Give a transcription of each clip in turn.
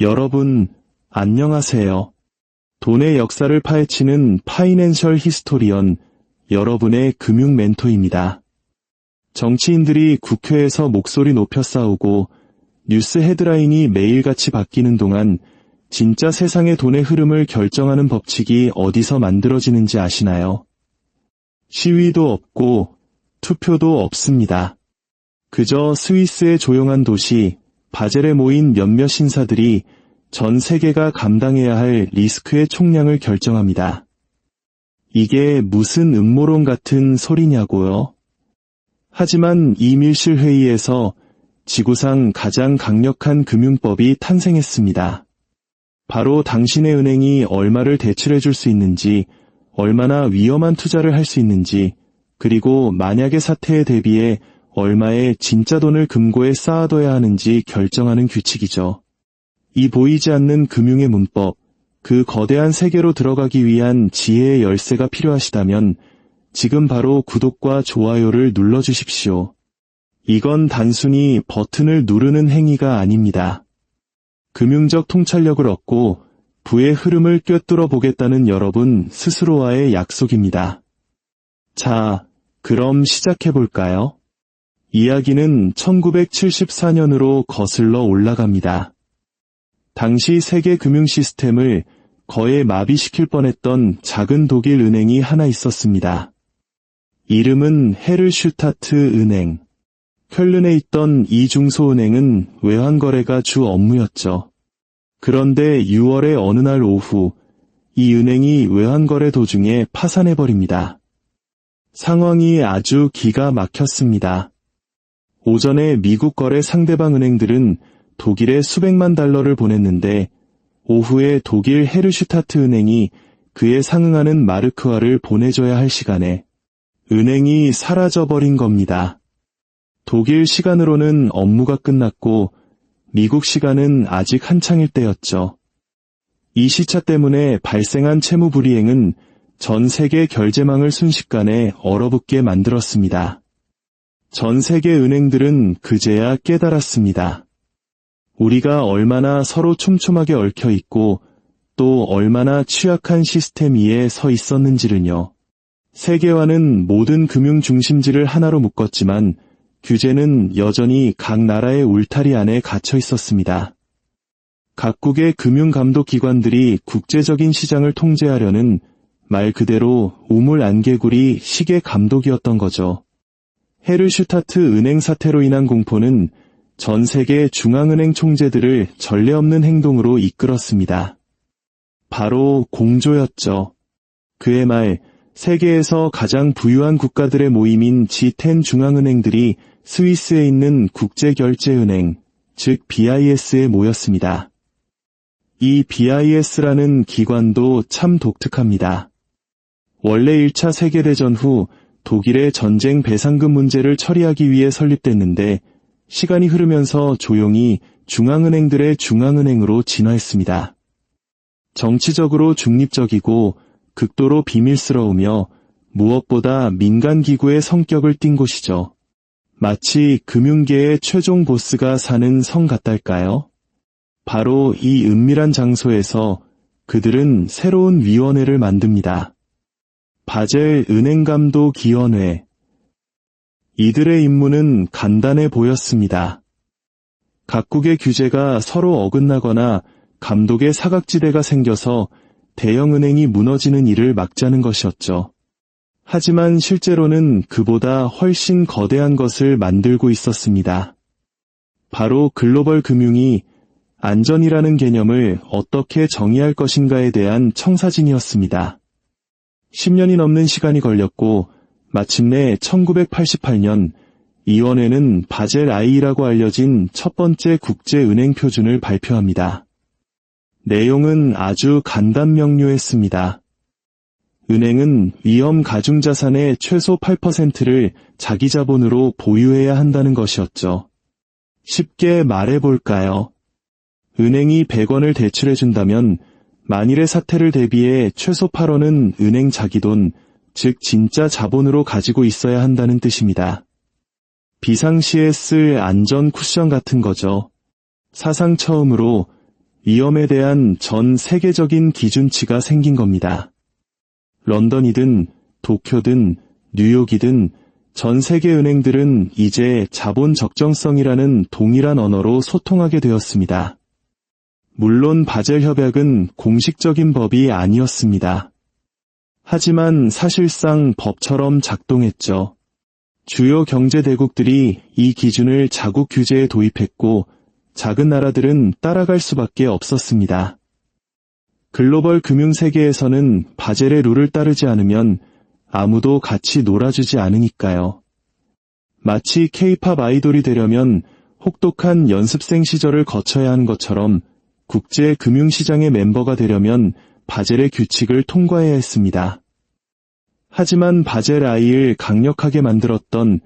여러분, 안녕하세요. 돈의 역사를 파헤치는 파이낸셜 히스토리언, 여러분의 금융 멘토입니다. 정치인들이 국회에서 목소리 높여 싸우고 뉴스 헤드라인이 매일같이 바뀌는 동안 진짜 세상의 돈의 흐름을 결정하는 법칙이 어디서 만들어지는지 아시나요? 시위도 없고 투표도 없습니다. 그저 스위스의 조용한 도시 바젤에 모인 몇몇 신사들이 전 세계가 감당해야 할 리스크의 총량을 결정합니다. 이게 무슨 음모론 같은 소리냐고요? 하지만 이 밀실회의에서 지구상 가장 강력한 금융법이 탄생했습니다. 바로 당신의 은행이 얼마를 대출해 줄 수 있는지, 얼마나 위험한 투자를 할 수 있는지, 그리고 만약의 사태에 대비해 얼마의 진짜 돈을 금고에 쌓아둬야 하는지 결정하는 규칙이죠. 이 보이지 않는 금융의 문법, 그 거대한 세계로 들어가기 위한 지혜의 열쇠가 필요하시다면 지금 바로 구독과 좋아요를 눌러주십시오. 이건 단순히 버튼을 누르는 행위가 아닙니다. 금융적 통찰력을 얻고 부의 흐름을 꿰뚫어 보겠다는 여러분 스스로와의 약속입니다. 자, 그럼 시작해볼까요? 이야기는 1974년으로 거슬러 올라갑니다. 당시 세계 금융 시스템을 거의 마비시킬 뻔했던 작은 독일 은행이 하나 있었습니다. 이름은 헤르슈타트 은행. 쾰른에 있던 이 중소은행은 외환거래가 주 업무였죠. 그런데 6월의 어느 날 오후, 이 은행이 외환거래 도중에 파산해버립니다. 상황이 아주 기가 막혔습니다. 오전에 미국 거래 상대방 은행들은 독일에 수백만 달러를 보냈는데 오후에 독일 헤르슈타트 은행이 그에 상응하는 마르크화를 보내줘야 할 시간에 은행이 사라져버린 겁니다. 독일 시간으로는 업무가 끝났고 미국 시간은 아직 한창일 때였죠. 이 시차 때문에 발생한 채무 불이행은 전 세계 결제망을 순식간에 얼어붙게 만들었습니다. 전 세계 은행들은 그제야 깨달았습니다. 우리가 얼마나 서로 촘촘하게 얽혀 있고 또 얼마나 취약한 시스템 위에 서 있었는지를요. 세계화는 모든 금융 중심지를 하나로 묶었지만 규제는 여전히 각 나라의 울타리 안에 갇혀 있었습니다. 각국의 금융감독기관들이 국제적인 시장을 통제하려는 말 그대로 우물 안개구리 시계 감독이었던 거죠. 헤르슈타트 은행 사태로 인한 공포는 전 세계 중앙은행 총재들을 전례 없는 행동으로 이끌었습니다. 바로 공조였죠. 그의 말, 세계에서 가장 부유한 국가들의 모임인 G10 중앙은행들이 스위스에 있는 국제결제은행, 즉 BIS에 모였습니다. 이 BIS라는 기관도 참 독특합니다. 원래 1차 세계대전 후 독일의 전쟁 배상금 문제를 처리하기 위해 설립됐는데 시간이 흐르면서 조용히 중앙은행들의 중앙은행으로 진화했습니다. 정치적으로 중립적이고 극도로 비밀스러우며 무엇보다 민간기구의 성격을 띈 곳이죠. 마치 금융계의 최종 보스가 사는 성 같달까요? 바로 이 은밀한 장소에서 그들은 새로운 위원회를 만듭니다. 바젤 은행감독위원회. 이들의 임무는 간단해 보였습니다. 각국의 규제가 서로 어긋나거나 감독의 사각지대가 생겨서 대형은행이 무너지는 일을 막자는 것이었죠. 하지만 실제로는 그보다 훨씬 거대한 것을 만들고 있었습니다. 바로 글로벌 금융이 안전이라는 개념을 어떻게 정의할 것인가에 대한 청사진이었습니다. 10년이 넘는 시간이 걸렸고 마침내 1988년 위원회는 바젤 I라고 알려진 첫 번째 국제은행 표준을 발표합니다. 내용은 아주 간단 명료했습니다. 은행은 위험 가중자산의 최소 8%를 자기 자본으로 보유해야 한다는 것이었죠. 쉽게 말해볼까요? 은행이 100원을 대출해준다면 만일의 사태를 대비해 최소 8원은 은행 자기돈, 즉 진짜 자본으로 가지고 있어야 한다는 뜻입니다. 비상시에 쓸 안전 쿠션 같은 거죠. 사상 처음으로 위험에 대한 전 세계적인 기준치가 생긴 겁니다. 런던이든 도쿄든 뉴욕이든 전 세계 은행들은 이제 자본 적정성이라는 동일한 언어로 소통하게 되었습니다. 물론 바젤 협약은 공식적인 법이 아니었습니다. 하지만 사실상 법처럼 작동했죠. 주요 경제 대국들이 이 기준을 자국 규제에 도입했고 작은 나라들은 따라갈 수밖에 없었습니다. 글로벌 금융 세계에서는 바젤의 룰을 따르지 않으면 아무도 같이 놀아주지 않으니까요. 마치 K-팝 아이돌이 되려면 혹독한 연습생 시절을 거쳐야 하는 것처럼 국제 금융시장의 멤버가 되려면 바젤의 규칙을 통과해야 했습니다. 하지만 바젤 I를 강력하게 만들었던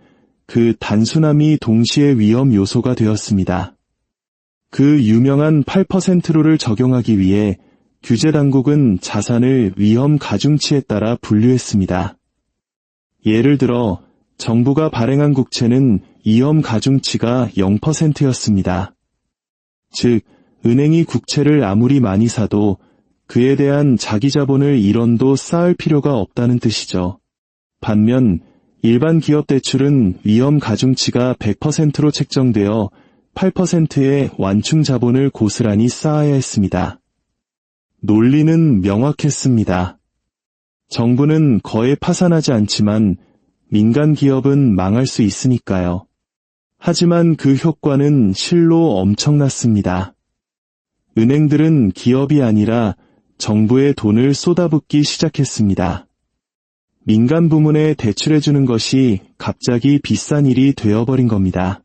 그 단순함이 동시에 위험 요소가 되었습니다. 그 유명한 8% 룰을 적용하기 위해 규제 당국은 자산을 위험 가중치에 따라 분류했습니다. 예를 들어 정부가 발행한 국채는 위험 가중치가 0%였습니다. 즉, 은행이 국채를 아무리 많이 사도 그에 대한 자기 자본을 1원도 쌓을 필요가 없다는 뜻이죠. 반면 일반 기업 대출은 위험 가중치가 100%로 책정되어 8%의 완충 자본을 고스란히 쌓아야 했습니다. 논리는 명확했습니다. 정부는 거의 파산하지 않지만 민간 기업은 망할 수 있으니까요. 하지만 그 효과는 실로 엄청났습니다. 은행들은 기업이 아니라 정부의 돈을 쏟아붓기 시작했습니다. 민간 부문에 대출해주는 것이 갑자기 비싼 일이 되어버린 겁니다.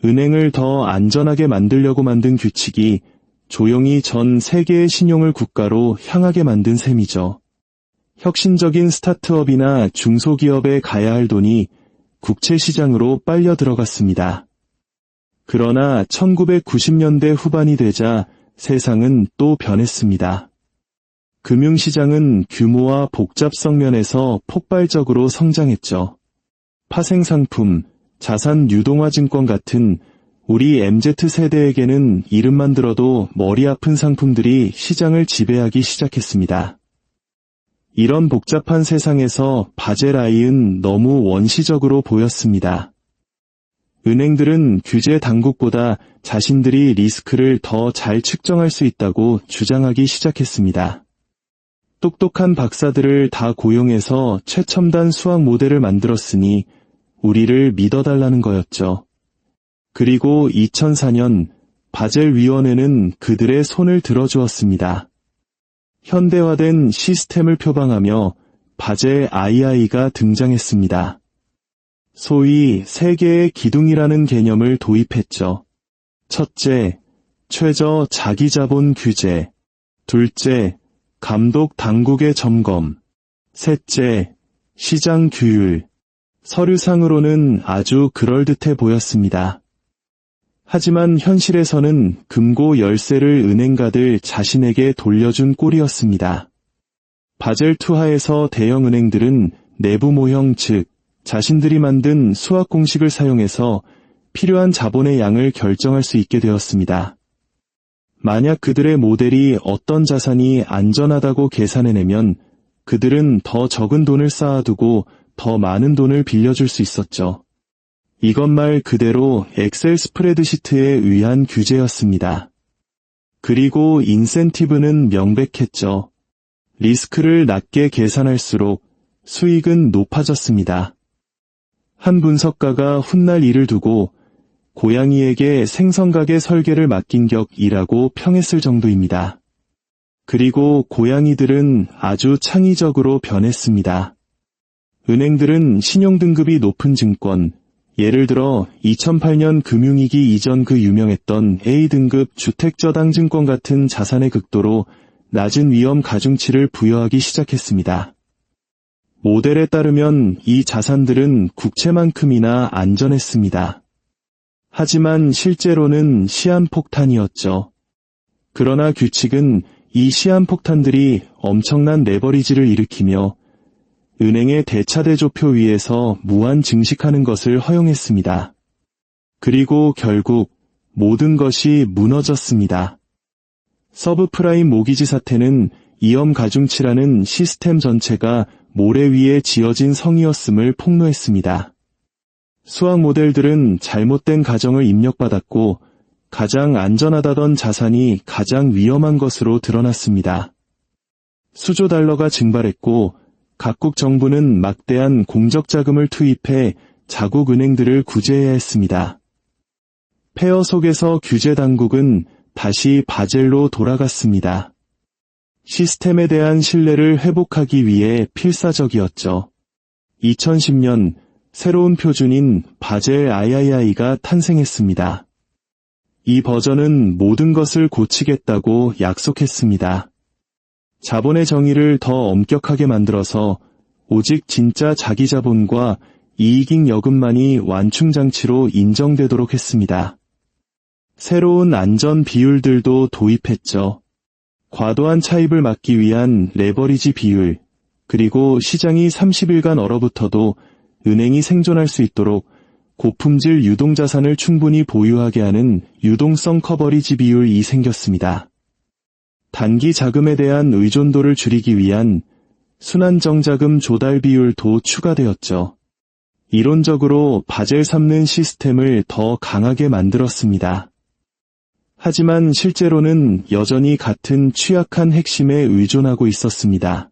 은행을 더 안전하게 만들려고 만든 규칙이 조용히 전 세계의 신용을 국가로 향하게 만든 셈이죠. 혁신적인 스타트업이나 중소기업에 가야 할 돈이 국채 시장으로 빨려 들어갔습니다. 그러나 1990년대 후반이 되자 세상은 또 변했습니다. 금융시장은 규모와 복잡성 면에서 폭발적으로 성장했죠. 파생상품, 자산 유동화 증권 같은 우리 MZ세대에게는 이름만 들어도 머리 아픈 상품들이 시장을 지배하기 시작했습니다. 이런 복잡한 세상에서 바젤 I는 너무 원시적으로 보였습니다. 은행들은 규제 당국보다 자신들이 리스크를 더 잘 측정할 수 있다고 주장하기 시작했습니다. 똑똑한 박사들을 다 고용해서 최첨단 수학 모델을 만들었으니 우리를 믿어달라는 거였죠. 그리고 2004년 바젤 위원회는 그들의 손을 들어주었습니다. 현대화된 시스템을 표방하며 바젤 II가 등장했습니다. 소위 세계의 기둥이라는 개념을 도입했죠. 첫째, 최저 자기자본 규제. 둘째, 감독 당국의 점검. 셋째, 시장 규율. 서류상으로는 아주 그럴듯해 보였습니다. 하지만 현실에서는 금고 열쇠를 은행가들 자신에게 돌려준 꼴이었습니다. 바젤2 하에서 대형 은행들은 내부 모형 즉 자신들이 만든 수학 공식을 사용해서 필요한 자본의 양을 결정할 수 있게 되었습니다. 만약 그들의 모델이 어떤 자산이 안전하다고 계산해내면 그들은 더 적은 돈을 쌓아두고 더 많은 돈을 빌려줄 수 있었죠. 이것 말 그대로 엑셀 스프레드시트에 의한 규제였습니다. 그리고 인센티브는 명백했죠. 리스크를 낮게 계산할수록 수익은 높아졌습니다. 한 분석가가 훗날 일을 두고 고양이에게 생선가게 설계를 맡긴 격이라고 평했을 정도입니다. 그리고 고양이들은 아주 창의적으로 변했습니다. 은행들은 신용등급이 높은 증권, 예를 들어 2008년 금융위기 이전 그 유명했던 A등급 주택저당증권 같은 자산의 극도로 낮은 위험 가중치를 부여하기 시작했습니다. 모델에 따르면 이 자산들은 국채만큼이나 안전했습니다. 하지만 실제로는 시한폭탄이었죠. 그러나 규칙은 이 시한폭탄들이 엄청난 레버리지를 일으키며 은행의 대차대조표 위에서 무한 증식하는 것을 허용했습니다. 그리고 결국 모든 것이 무너졌습니다. 서브프라임 모기지 사태는 이엄 가중치라는 시스템 전체가 모래 위에 지어진 성이었음을 폭로했습니다. 수학 모델들은 잘못된 가정을 입력받았고 가장 안전하다던 자산이 가장 위험한 것으로 드러났습니다. 수조 달러가 증발했고 각국 정부는 막대한 공적 자금을 투입해 자국 은행들을 구제해야 했습니다. 폐허 속에서 규제 당국은 다시 바젤로 돌아갔습니다. 시스템에 대한 신뢰를 회복하기 위해 필사적이었죠. 2010년 새로운 표준인 바젤 III가 탄생했습니다. 이 버전은 모든 것을 고치겠다고 약속했습니다. 자본의 정의를 더 엄격하게 만들어서 오직 진짜 자기 자본과 이익잉 여금만이 완충장치로 인정되도록 했습니다. 새로운 안전 비율들도 도입했죠. 과도한 차입을 막기 위한 레버리지 비율, 그리고 시장이 30일간 얼어붙어도 은행이 생존할 수 있도록 고품질 유동자산을 충분히 보유하게 하는 유동성 커버리지 비율이 생겼습니다. 단기 자금에 대한 의존도를 줄이기 위한 순환정자금 조달 비율도 추가되었죠. 이론적으로 바젤 3는 시스템을 더 강하게 만들었습니다. 하지만 실제로는 여전히 같은 취약한 핵심에 의존하고 있었습니다.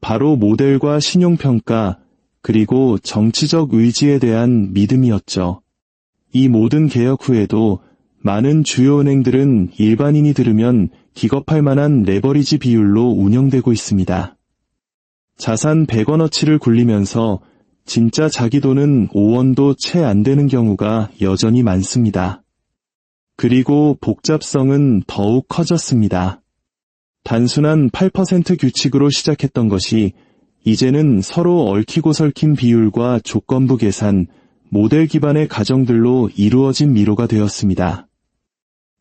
바로 모델과 신용평가, 그리고 정치적 의지에 대한 믿음이었죠. 이 모든 개혁 후에도 많은 주요 은행들은 일반인이 들으면 기겁할 만한 레버리지 비율로 운영되고 있습니다. 자산 100원어치를 굴리면서 진짜 자기 돈은 5원도 채 안 되는 경우가 여전히 많습니다. 그리고 복잡성은 더욱 커졌습니다. 단순한 8% 규칙으로 시작했던 것이 이제는 서로 얽히고 설킨 비율과 조건부 계산, 모델 기반의 가정들로 이루어진 미로가 되었습니다.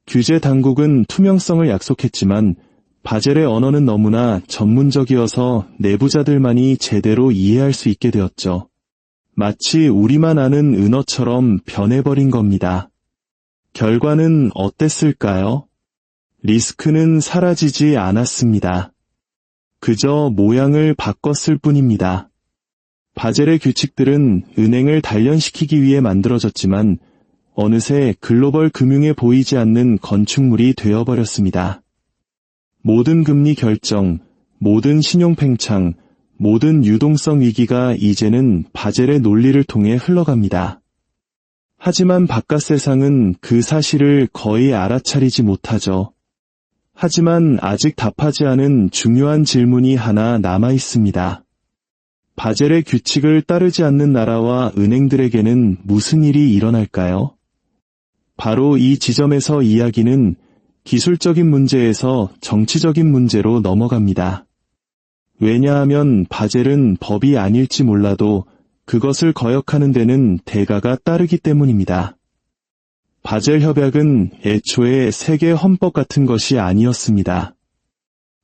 규제 당국은 투명성을 약속했지만 바젤의 언어는 너무나 전문적이어서 내부자들만이 제대로 이해할 수 있게 되었죠. 마치 우리만 아는 은어처럼 변해버린 겁니다. 결과는 어땠을까요? 리스크는 사라지지 않았습니다. 그저 모양을 바꿨을 뿐입니다. 바젤의 규칙들은 은행을 단련시키기 위해 만들어졌지만 어느새 글로벌 금융에 보이지 않는 건축물이 되어버렸습니다. 모든 금리 결정, 모든 신용 팽창, 모든 유동성 위기가 이제는 바젤의 논리를 통해 흘러갑니다. 하지만 바깥 세상은 그 사실을 거의 알아차리지 못하죠. 하지만 아직 답하지 않은 중요한 질문이 하나 남아 있습니다. 바젤의 규칙을 따르지 않는 나라와 은행들에게는 무슨 일이 일어날까요? 바로 이 지점에서 이야기는 기술적인 문제에서 정치적인 문제로 넘어갑니다. 왜냐하면 바젤은 법이 아닐지 몰라도 그것을 거역하는 데는 대가가 따르기 때문입니다. 바젤 협약은 애초에 세계 헌법 같은 것이 아니었습니다.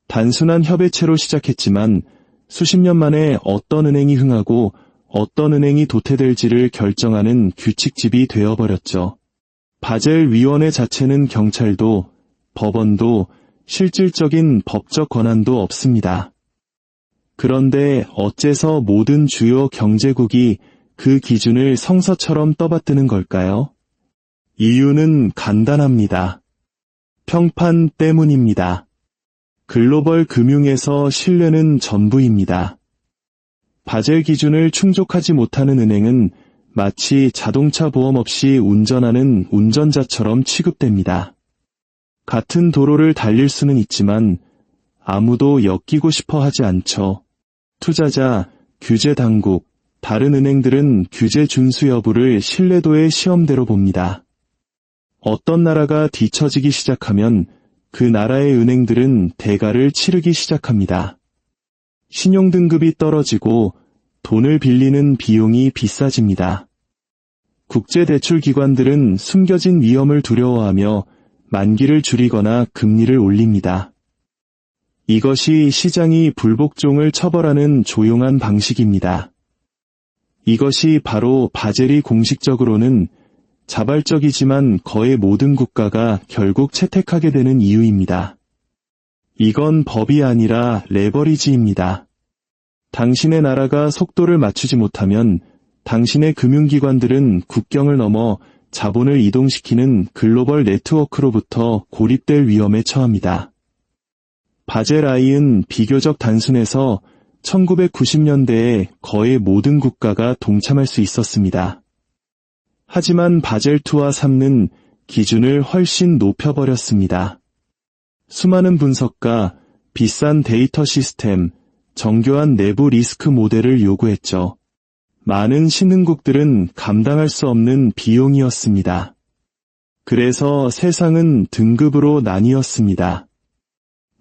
단순한 협의체로 시작했지만 수십 년 만에 어떤 은행이 흥하고 어떤 은행이 도태될지를 결정하는 규칙집이 되어버렸죠. 바젤 위원회 자체는 경찰도 법원도 실질적인 법적 권한도 없습니다. 그런데 어째서 모든 주요 경제국이 그 기준을 성서처럼 떠받드는 걸까요? 이유는 간단합니다. 평판 때문입니다. 글로벌 금융에서 신뢰는 전부입니다. 바젤 기준을 충족하지 못하는 은행은 마치 자동차 보험 없이 운전하는 운전자처럼 취급됩니다. 같은 도로를 달릴 수는 있지만 아무도 엮이고 싶어 하지 않죠. 투자자, 규제 당국, 다른 은행들은 규제 준수 여부를 신뢰도의 시험대로 봅니다. 어떤 나라가 뒤처지기 시작하면 그 나라의 은행들은 대가를 치르기 시작합니다. 신용등급이 떨어지고 돈을 빌리는 비용이 비싸집니다. 국제대출기관들은 숨겨진 위험을 두려워하며 만기를 줄이거나 금리를 올립니다. 이것이 시장이 불복종을 처벌하는 조용한 방식입니다. 이것이 바로 바젤이 공식적으로는 자발적이지만 거의 모든 국가가 결국 채택하게 되는 이유입니다. 이건 법이 아니라 레버리지입니다. 당신의 나라가 속도를 맞추지 못하면 당신의 금융기관들은 국경을 넘어 자본을 이동시키는 글로벌 네트워크로부터 고립될 위험에 처합니다. 바젤 I은 비교적 단순해서 1990년대에 거의 모든 국가가 동참할 수 있었습니다. 하지만 바젤 2와 3는 기준을 훨씬 높여버렸습니다. 수많은 분석가, 비싼 데이터 시스템, 정교한 내부 리스크 모델을 요구했죠. 많은 신흥국들은 감당할 수 없는 비용이었습니다. 그래서 세상은 등급으로 나뉘었습니다.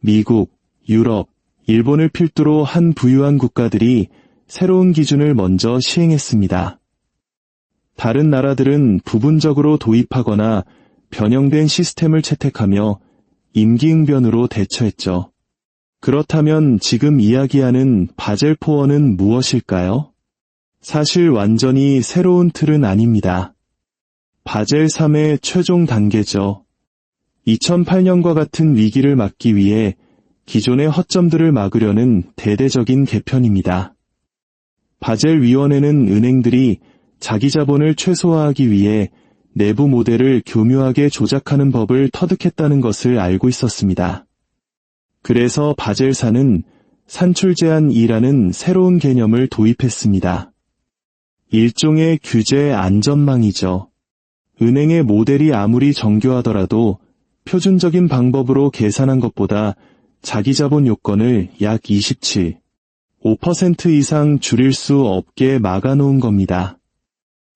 미국, 유럽, 일본을 필두로 한 부유한 국가들이 새로운 기준을 먼저 시행했습니다. 다른 나라들은 부분적으로 도입하거나 변형된 시스템을 채택하며 임기응변으로 대처했죠. 그렇다면 지금 이야기하는 바젤 4는 무엇일까요? 사실 완전히 새로운 틀은 아닙니다. 바젤 3의 최종 단계죠. 2008년과 같은 위기를 막기 위해 기존의 허점들을 막으려는 대대적인 개편입니다. 바젤 위원회는 은행들이 자기 자본을 최소화하기 위해 내부 모델을 교묘하게 조작하는 법을 터득했다는 것을 알고 있었습니다. 그래서 바젤 4는 산출 제한 2라는 새로운 개념을 도입했습니다. 일종의 규제 안전망이죠. 은행의 모델이 아무리 정교하더라도 표준적인 방법으로 계산한 것보다 자기 자본 요건을 약 5% 이상 줄일 수 없게 막아놓은 겁니다.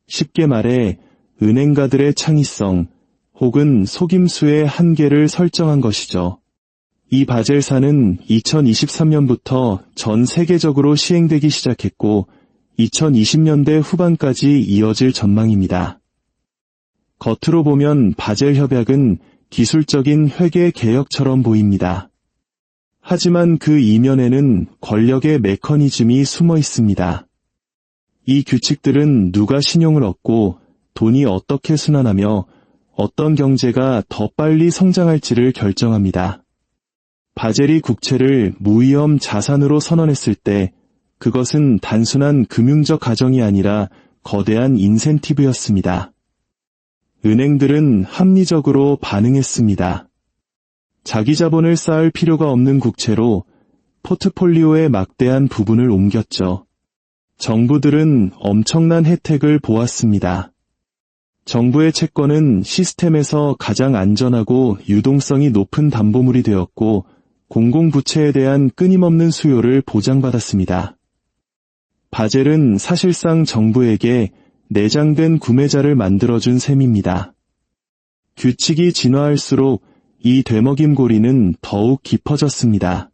쉽게 말해 은행가들의 창의성 혹은 속임수의 한계를 설정한 것이죠. 이 바젤 4는 2023년부터 전 세계적으로 시행되기 시작했고 2020년대 후반까지 이어질 전망입니다. 겉으로 보면 바젤 협약은 기술적인 회계 개혁처럼 보입니다. 하지만 그 이면에는 권력의 메커니즘이 숨어 있습니다. 이 규칙들은 누가 신용을 얻고 돈이 어떻게 순환하며 어떤 경제가 더 빨리 성장할지를 결정합니다. 바젤이 국채를 무위험 자산으로 선언했을 때 그것은 단순한 금융적 가정이 아니라 거대한 인센티브였습니다. 은행들은 합리적으로 반응했습니다. 자기 자본을 쌓을 필요가 없는 국채로 포트폴리오의 막대한 부분을 옮겼죠. 정부들은 엄청난 혜택을 보았습니다. 정부의 채권은 시스템에서 가장 안전하고 유동성이 높은 담보물이 되었고 공공부채에 대한 끊임없는 수요를 보장받았습니다. 바젤은 사실상 정부에게 내장된 구매자를 만들어준 셈입니다. 규칙이 진화할수록 이 되먹임고리는 더욱 깊어졌습니다.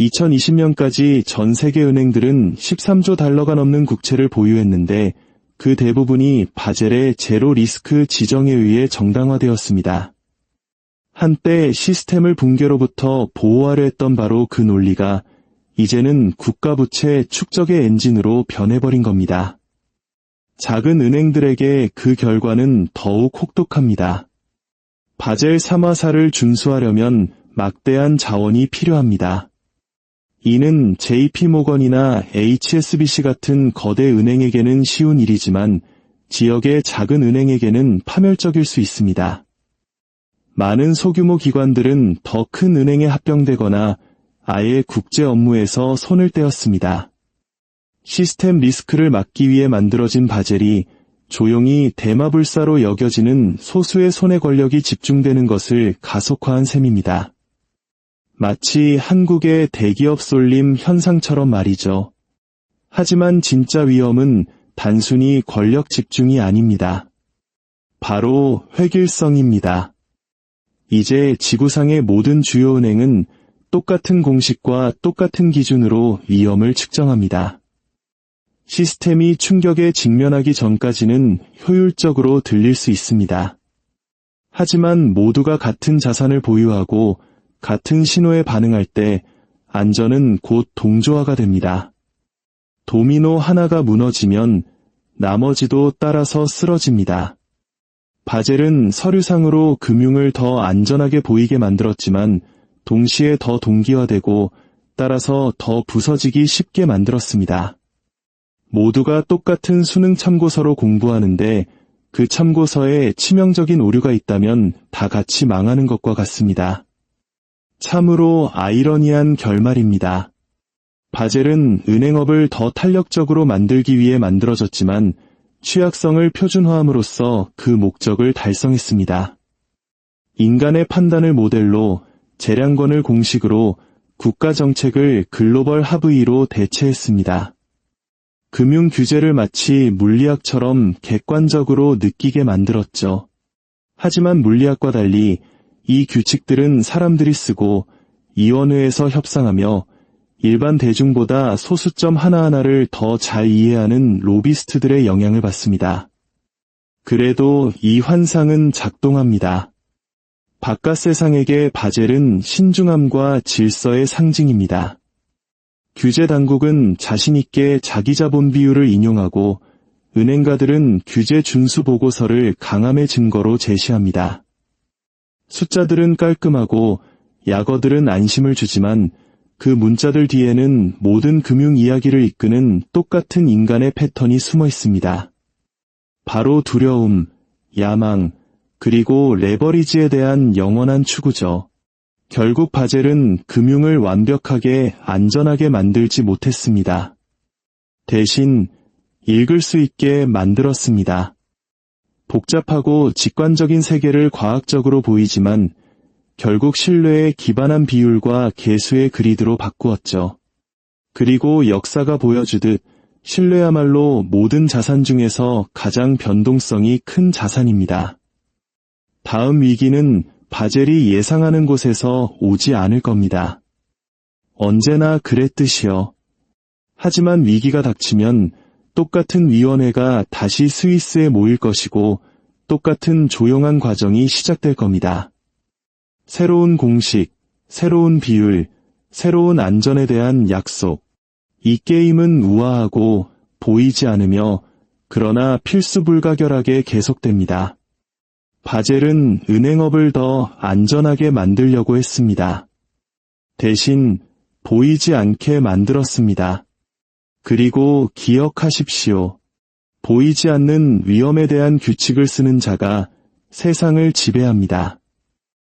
2020년까지 전 세계 은행들은 13조 달러가 넘는 국채를 보유했는데 그 대부분이 바젤의 제로 리스크 지정에 의해 정당화되었습니다. 한때 시스템을 붕괴로부터 보호하려 했던 바로 그 논리가 이제는 국가부채 축적의 엔진으로 변해버린 겁니다. 작은 은행들에게 그 결과는 더욱 혹독합니다. 바젤 3화4를 준수하려면 막대한 자원이 필요합니다. 이는 JP모건이나 HSBC 같은 거대 은행에게는 쉬운 일이지만 지역의 작은 은행에게는 파멸적일 수 있습니다. 많은 소규모 기관들은 더 큰 은행에 합병되거나 아예 국제 업무에서 손을 떼었습니다. 시스템 리스크를 막기 위해 만들어진 바젤이 조용히 대마불사로 여겨지는 소수의 손의 권력이 집중되는 것을 가속화한 셈입니다. 마치 한국의 대기업 쏠림 현상처럼 말이죠. 하지만 진짜 위험은 단순히 권력 집중이 아닙니다. 바로 획일성입니다. 이제 지구상의 모든 주요 은행은 똑같은 공식과 똑같은 기준으로 위험을 측정합니다. 시스템이 충격에 직면하기 전까지는 효율적으로 들릴 수 있습니다. 하지만 모두가 같은 자산을 보유하고 같은 신호에 반응할 때 안전은 곧 동조화가 됩니다. 도미노 하나가 무너지면 나머지도 따라서 쓰러집니다. 바젤은 서류상으로 금융을 더 안전하게 보이게 만들었지만 동시에 더 동기화되고 따라서 더 부서지기 쉽게 만들었습니다. 모두가 똑같은 수능 참고서로 공부하는데 그 참고서에 치명적인 오류가 있다면 다 같이 망하는 것과 같습니다. 참으로 아이러니한 결말입니다. 바젤은 은행업을 더 탄력적으로 만들기 위해 만들어졌지만 취약성을 표준화함으로써 그 목적을 달성했습니다. 인간의 판단을 모델로 재량권을 공식으로 국가 정책을 글로벌 하브이로 대체했습니다. 금융 규제를 마치 물리학처럼 객관적으로 느끼게 만들었죠. 하지만 물리학과 달리 이 규칙들은 사람들이 쓰고 위원회에서 협상하며 일반 대중보다 소수점 하나하나를 더 잘 이해하는 로비스트들의 영향을 받습니다. 그래도 이 환상은 작동합니다. 바깥 세상에게 바젤은 신중함과 질서의 상징입니다. 규제 당국은 자신있게 자기 자본 비율을 인용하고 은행가들은 규제 준수 보고서를 강함의 증거로 제시합니다. 숫자들은 깔끔하고 약어들은 안심을 주지만 그 문자들 뒤에는 모든 금융 이야기를 이끄는 똑같은 인간의 패턴이 숨어 있습니다. 바로 두려움, 야망, 그리고 레버리지에 대한 영원한 추구죠. 결국 바젤은 금융을 완벽하게 안전하게 만들지 못했습니다. 대신 읽을 수 있게 만들었습니다. 복잡하고 직관적인 세계를 과학적으로 보이지만 결국 신뢰에 기반한 비율과 계수의 그리드로 바꾸었죠. 그리고 역사가 보여주듯 신뢰야말로 모든 자산 중에서 가장 변동성이 큰 자산입니다. 다음 위기는 바젤이 예상하는 곳에서 오지 않을 겁니다. 언제나 그랬듯이요. 하지만 위기가 닥치면 똑같은 위원회가 다시 스위스에 모일 것이고 똑같은 조용한 과정이 시작될 겁니다. 새로운 공식, 새로운 비율, 새로운 안전에 대한 약속. 이 게임은 우아하고 보이지 않으며 그러나 필수 불가결하게 계속됩니다. 바젤은 은행업을 더 안전하게 만들려고 했습니다. 대신 보이지 않게 만들었습니다. 그리고 기억하십시오. 보이지 않는 위험에 대한 규칙을 쓰는 자가 세상을 지배합니다.